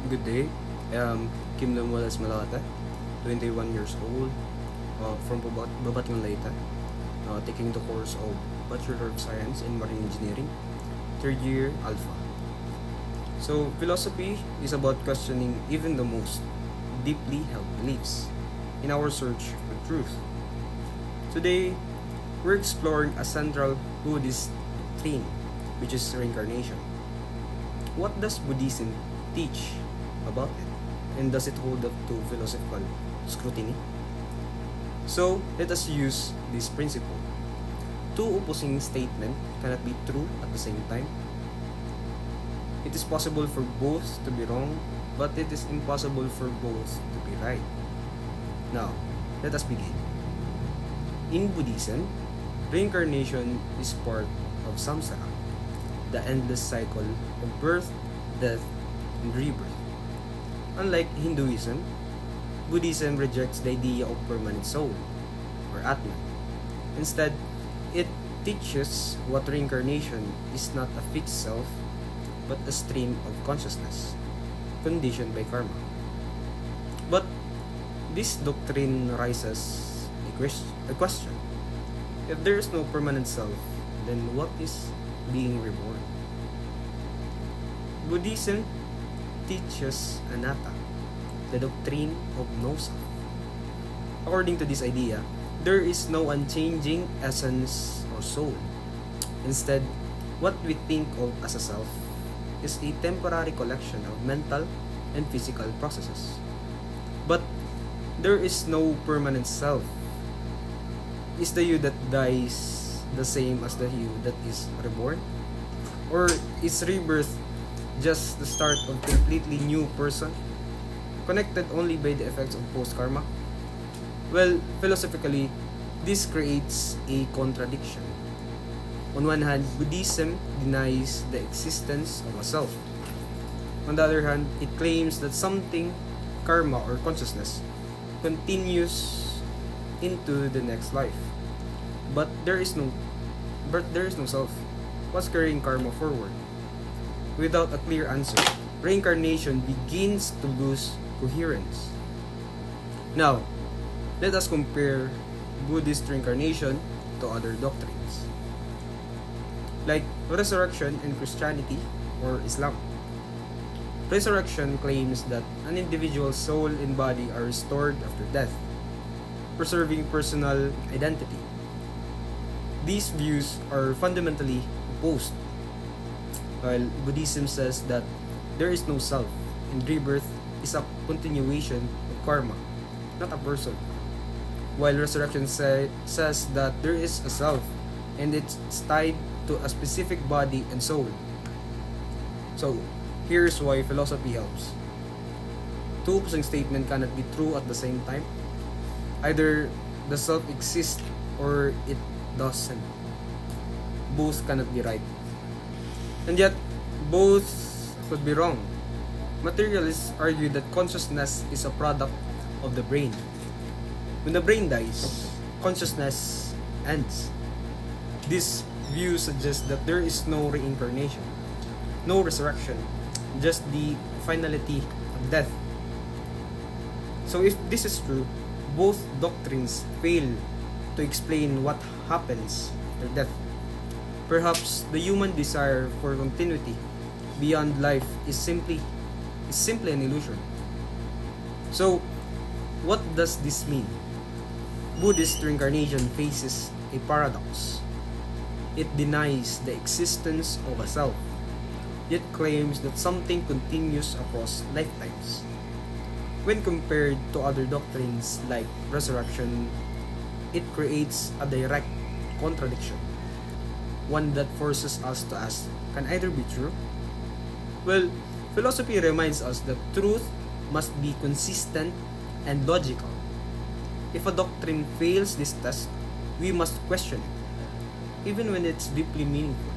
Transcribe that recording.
Good day. Kim Lemuelas Malata, 21 years old, from Babatyon Leyte, taking the course of Bachelor of Science in Marine Engineering, third year Alpha. So, philosophy is about questioning even the most deeply held beliefs in our search for truth. Today, we're exploring a central Buddhist theme, which is reincarnation. What does Buddhism teach about it? And does it hold up to philosophical scrutiny? So, let us use this principle. Two opposing statements cannot be true at the same time. It is possible for both to be wrong, but it is impossible for both to be right. Now, let us begin. In Buddhism, reincarnation is part of samsara, the endless cycle of birth, death, and rebirth. Unlike Hinduism, Buddhism rejects the idea of permanent soul, or Atman. Instead, it teaches what reincarnation is not a fixed self, but a stream of consciousness, conditioned by karma. But this doctrine raises a question. If there is no permanent self, then what is being reborn? Buddhism teaches anatta, the doctrine of no self. According to this idea, there is no unchanging essence or soul. Instead, what we think of as a self is a temporary collection of mental and physical processes. But there is no permanent self. Is the you that dies the same as the you that is reborn? Or is rebirth just the start of a completely new person, connected only by the effects of post-karma? Well, philosophically, this creates a contradiction. On one hand, Buddhism denies the existence of a self. On the other hand, it claims that something, karma or consciousness, continues into the next life. But there is no self. What's carrying karma forward? Without a clear answer, reincarnation begins to lose coherence. Now, let us compare Buddhist reincarnation to other doctrines, like resurrection in Christianity or Islam. Resurrection claims that an individual's soul and body are restored after death, preserving personal identity. These views are fundamentally opposed. While Buddhism says that there is no self and rebirth is a continuation of karma, not a person. While resurrection says that there is a self and it's tied to a specific body and soul. So, here's why philosophy helps. Two opposing statements cannot be true at the same time. Either the self exists or it doesn't. Both cannot be right. And yet, both could be wrong. Materialists argue that consciousness is a product of the brain. When the brain dies, consciousness ends. This view suggests that there is no reincarnation, no resurrection, just the finality of death. So if this is true, both doctrines fail to explain what happens after death. Perhaps the human desire for continuity beyond life is simply an illusion. So, what does this mean? Buddhist reincarnation faces a paradox. It denies the existence of a self, yet claims that something continues across lifetimes. When compared to other doctrines like resurrection, it creates a direct contradiction, one that forces us to ask, can either be true? Well, philosophy reminds us that truth must be consistent and logical. If a doctrine fails this test, we must question it, even when it's deeply meaningful.